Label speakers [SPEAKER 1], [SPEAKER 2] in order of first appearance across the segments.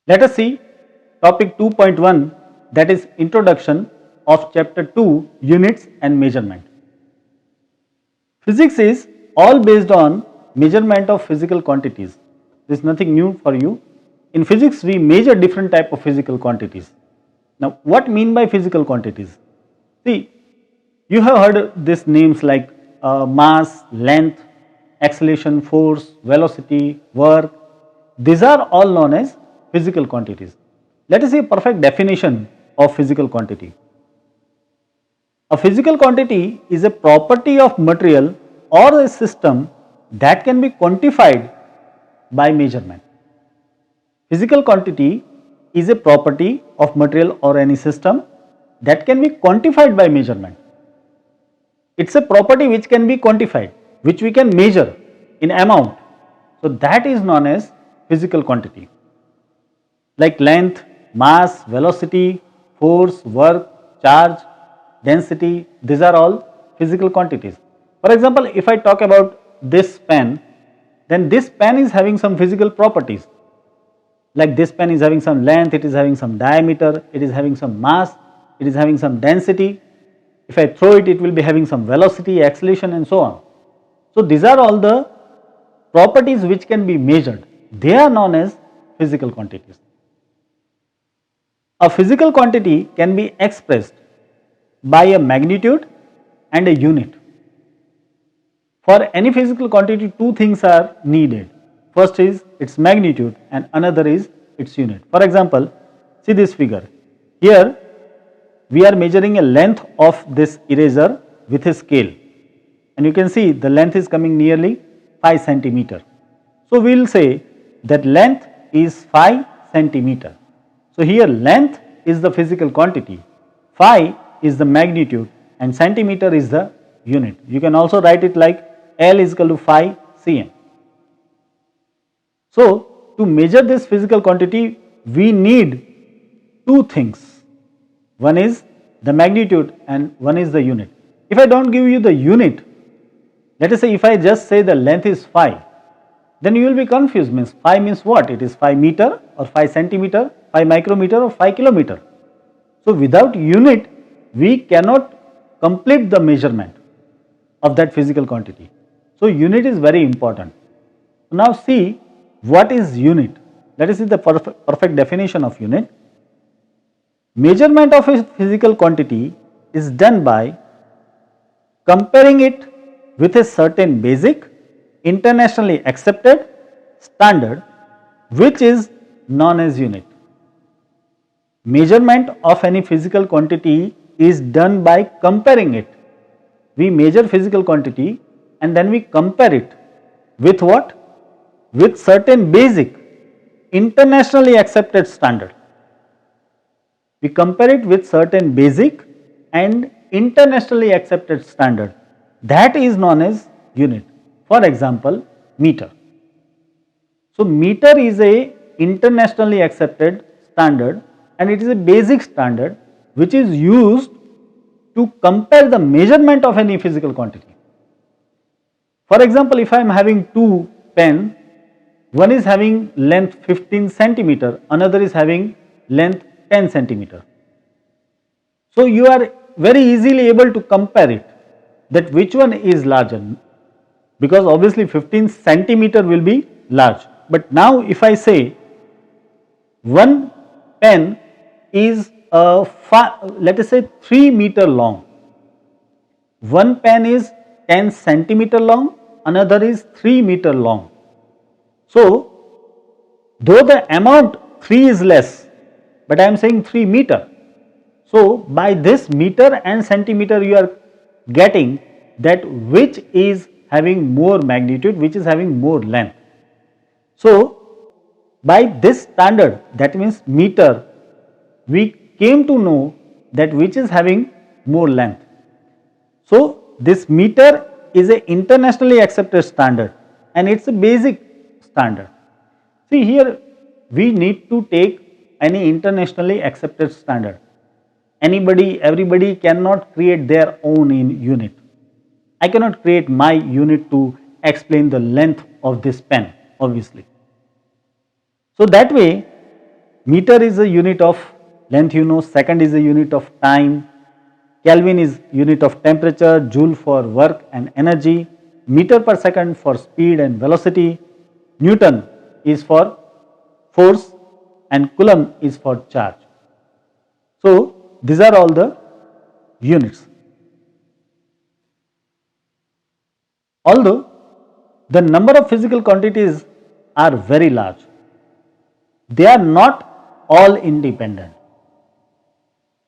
[SPEAKER 1] Let us see topic 2.1, that is introduction of chapter 2, units and measurement. Physics is all based on measurement of physical quantities. This is nothing new for you. In physics we measure different type of physical quantities. Now what mean by physical quantities? See, you have heard these names like mass, length, acceleration, force, velocity, work. These are all known as physical quantities. Let us see a perfect definition of physical quantity. A physical quantity is a property of material or a system that can be quantified by measurement. Physical quantity is a property of material or any system that can be quantified by measurement. It is a property which can be quantified, which we can measure in amount. So that is known as physical quantity. Like length, mass, velocity, force, work, charge, density, these are all physical quantities. For example, if I talk about this pen, then this pen is having some physical properties. Like this pen is having some length, it is having some diameter, it is having some mass, it is having some density. If I throw it, it will be having some velocity, acceleration and so on. So these are all the properties which can be measured. They are known as physical quantities. A physical quantity can be expressed by a magnitude and a unit. For any physical quantity, two things are needed. First is its magnitude and another is its unit. For example, see this figure. Here we are measuring a length of this eraser with a scale, and you can see the length is coming nearly 5 centimeter. So we will say that length is 5 centimeter. So here length is the physical quantity, phi is the magnitude and centimeter is the unit. You can also write it like L is equal to 5 cm. So to measure this physical quantity we need two things. One is the magnitude and one is the unit. If I do not give you the unit, let us say if I just say the length is 5, then you will be confused, means 5 means what? It is 5 meter or 5 centimeter, 5 micrometer or 5 kilometer. So without unit we cannot complete the measurement of that physical quantity. So unit is very important. Now see what is unit. Let us see the perfect definition of unit. Measurement of a physical quantity is done by comparing it with a certain basic, internationally accepted standard which is known as unit. Measurement of any physical quantity is done by comparing it. We measure physical quantity and then we compare it with what? With certain basic, internationally accepted standard. We compare it with certain basic and internationally accepted standard. That is known as unit. For example, meter. So meter is a internationally accepted standard and it is a basic standard which is used to compare the measurement of any physical quantity. For example, if I am having two pens, one is having length 15 centimeter, another is having length 10 centimeter. So you are very easily able to compare it, that which one is larger, because obviously 15 centimeter will be large. But now if I say one pen is let us say 3 meter long, one pen is 10 centimeter long, another is 3 meter long. So though the amount 3 is less, but I am saying 3 meter. So by this meter and centimeter you are getting that which is having more magnitude, which is having more length. So by this standard, that means meter, we came to know that which is having more length. So this meter is an internationally accepted standard and it is a basic standard. See here we need to take any internationally accepted standard. Everybody cannot create their own unit. I cannot create my unit to explain the length of this pen, obviously. So that way Meter is a unit of length, you know, second is a unit of time, Kelvin is unit of temperature, joule for work and energy, meter per second for speed and velocity, Newton is for force and Coulomb is for charge. So, these are all the units. Although the number of physical quantities are very large, they are not all independent.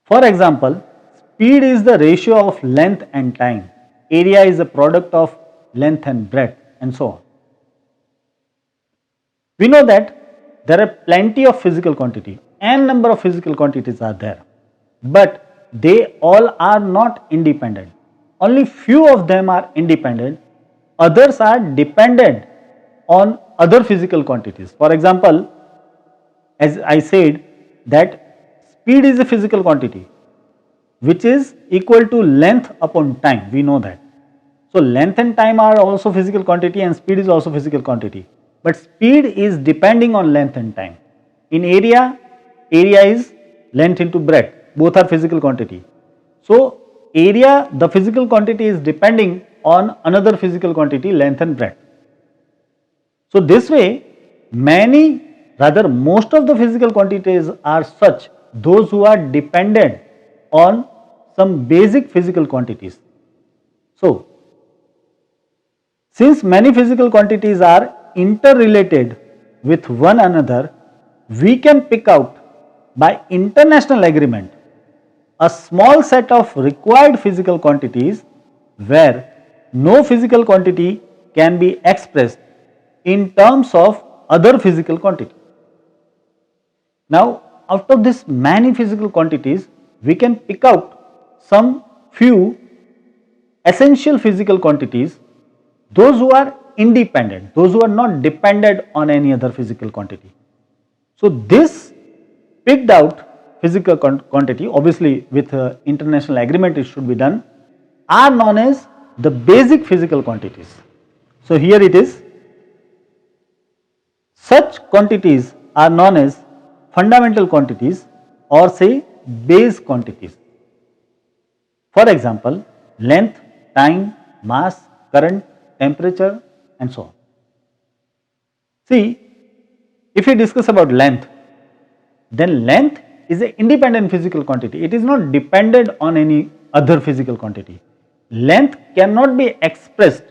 [SPEAKER 1] For example, speed is the ratio of length and time, area is a product of length and breadth, and so on. We know that there are plenty of physical quantity, n number of physical quantities are there, but they all are not independent. Only few of them are independent, others are dependent on other physical quantities. For example, as I said that speed is a physical quantity which is equal to length upon time, we know that. So, length and time are also physical quantity and speed is also physical quantity, but speed is depending on length and time. In area, area is length into breadth, both are physical quantity. So, area, the physical quantity is depending on another physical quantity, length and breadth. So, this way most of the physical quantities are such, those who are dependent on some basic physical quantities. So, since many physical quantities are interrelated with one another, we can pick out by international agreement a small set of required physical quantities where no physical quantity can be expressed in terms of other physical quantity. Now, out of this many physical quantities, we can pick out some few essential physical quantities, those who are independent, those who are not dependent on any other physical quantity. So, this picked out physical quantity, obviously with international agreement it should be done, are known as the basic physical quantities. So, here it is, such quantities are known as fundamental quantities or say base quantities. For example, length, time, mass, current, temperature and so on. See, if we discuss about length, then length is an independent physical quantity. It is not dependent on any other physical quantity. Length cannot be expressed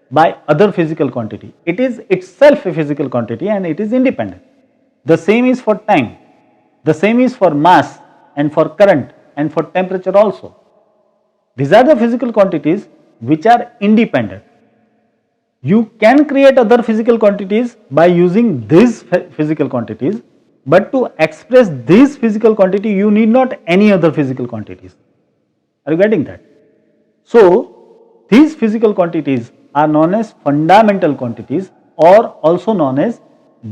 [SPEAKER 1] by other physical quantity. It is itself a physical quantity and it is independent. The same is for time, the same is for mass and for current and for temperature also. These are the physical quantities which are independent. You can create other physical quantities by using these physical quantities, but to express this physical quantity you need not any other physical quantities. Are you getting that? So, these physical quantities are known as fundamental quantities or also known as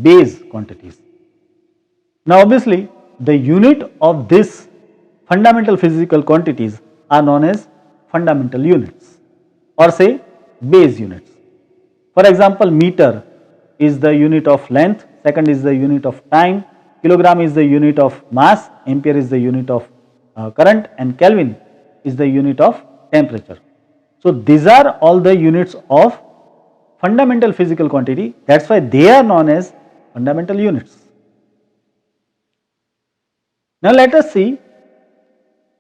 [SPEAKER 1] base quantities. Now, obviously, the unit of this fundamental physical quantities are known as fundamental units or say base units. For example, meter is the unit of length, second is the unit of time, kilogram is the unit of mass, ampere is the unit of current and Kelvin is the unit of temperature. So, these are all the units of fundamental physical quantity, that is why they are known as fundamental units. Now, let us see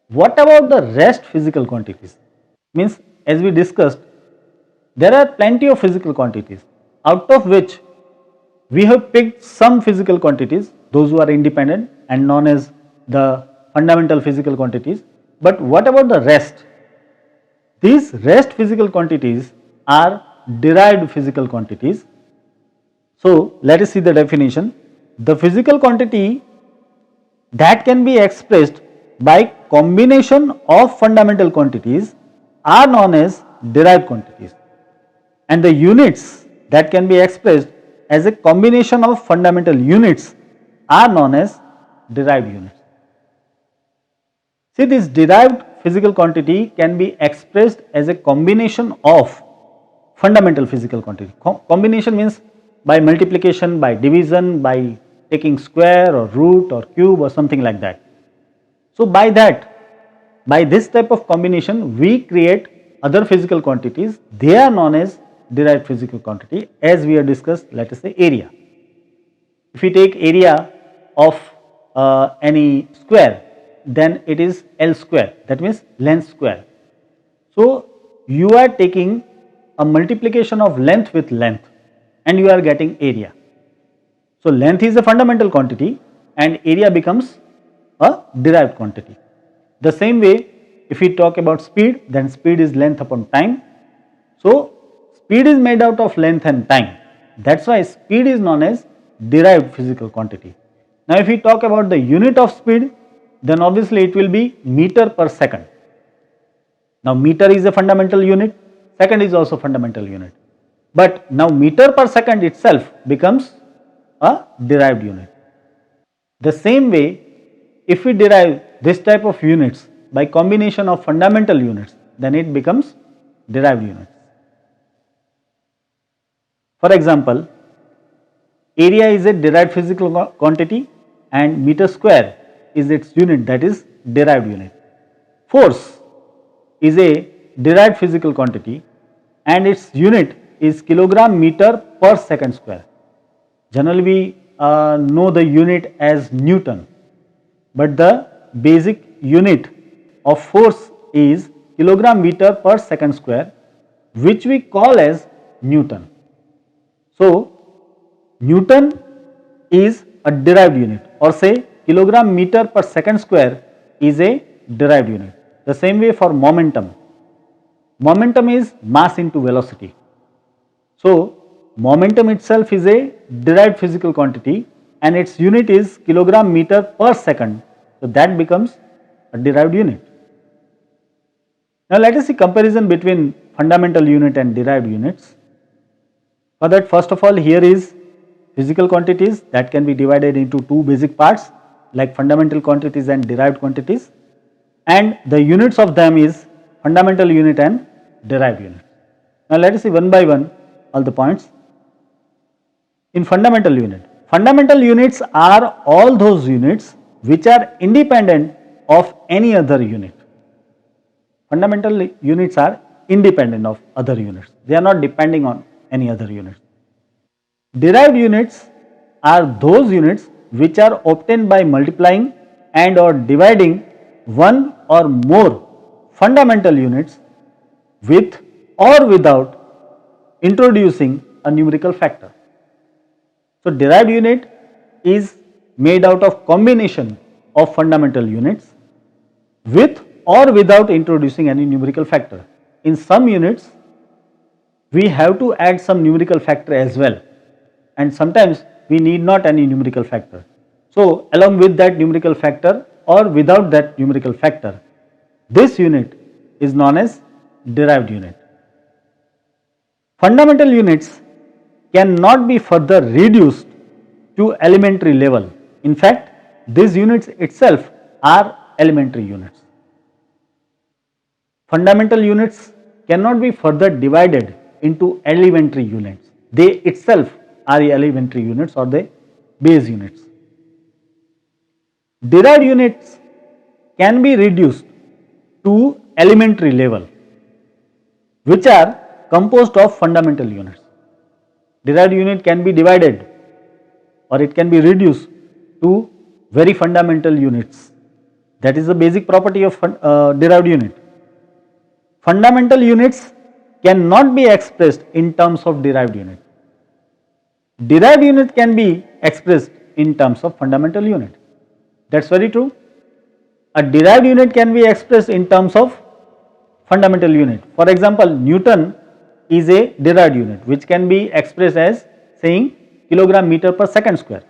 [SPEAKER 1] what about the rest physical quantities. Means, as we discussed, there are plenty of physical quantities, out of which we have picked some physical quantities, those who are independent and known as the fundamental physical quantities. But what about the rest? These rest physical quantities are derived physical quantities. So, let us see the definition. The physical quantity that can be expressed by combination of fundamental quantities are known as derived quantities, and the units that can be expressed as a combination of fundamental units are known as derived units. See, this derived physical quantity can be expressed as a combination of fundamental physical quantity. Combination means by multiplication, by division, by taking square or root or cube or something like that. So by this type of combination, we create other physical quantities. They are known as derived physical quantity, as we have discussed, let us say area. If we take area of any square, then it is L square, that means length square. So you are taking a multiplication of length with length and you are getting area. So length is a fundamental quantity and area becomes a derived quantity. The same way, if we talk about speed, then speed is length upon time. So speed is made out of length and time. That's why speed is known as derived physical quantity. Now if we talk about the unit of speed, then obviously it will be meter per second. Now meter is a fundamental unit, second is also fundamental unit. But now meter per second itself becomes a derived unit. The same way, if we derive this type of units by combination of fundamental units, then it becomes derived units. For example, area is a derived physical quantity and meter square is its unit, that is derived unit. Force is a derived physical quantity and its unit is kilogram meter per second square. Generally we know the unit as Newton, but the basic unit of force is kilogram meter per second square, which we call as Newton. So Newton is a derived unit, or say kilogram meter per second square is a derived unit. The same way for momentum. Momentum is mass into velocity. So momentum itself is a derived physical quantity and its unit is kilogram meter per second. So that becomes a derived unit. Now let us see comparison between fundamental unit and derived units. For that, first of all, here is physical quantities that can be divided into two basic parts like fundamental quantities and derived quantities, and the units of them is fundamental unit and derived unit. Now let us see one by one all the points. In fundamental units are all those units which are independent of any other unit. Fundamental units are independent of other units, they are not depending on any other units. Derived units are those units which are obtained by multiplying and or dividing one or more fundamental units with or without introducing a numerical factor. So derived unit is made out of combination of fundamental units with or without introducing any numerical factor. In some units we have to add some numerical factor as well, and sometimes we need not any numerical factor. So along with that numerical factor or without that numerical factor, this unit is known as derived unit. Fundamental units cannot be further reduced to elementary level. In fact, these units itself are elementary units. Fundamental units cannot be further divided into elementary units. They itself are elementary units or the base units. Derived units can be reduced to elementary level, which are composed of fundamental units. Derived unit can be divided or it can be reduced to very fundamental units. That is the basic property of derived unit. Fundamental units cannot be expressed in terms of derived unit. Derived unit can be expressed in terms of fundamental unit. That's very true. A derived unit can be expressed in terms of fundamental unit. For example, Newton is a derived unit which can be expressed as saying kilogram meter per second square.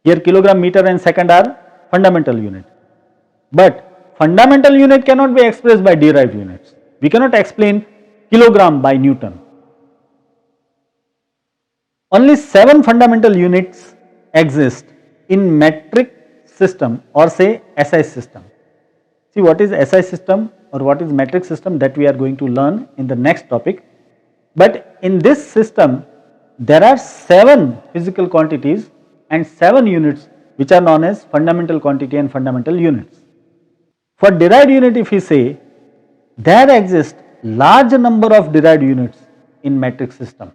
[SPEAKER 1] Here kilogram meter and second are fundamental unit. But fundamental unit cannot be expressed by derived units. We cannot explain kilogram by Newton. Only 7 fundamental units exist in metric system or say SI system. See what is SI system or what is metric system, that we are going to learn in the next topic. But in this system there are 7 physical quantities and 7 units which are known as fundamental quantity and fundamental units. For derived unit, if we say there exist large number of derived units in metric system,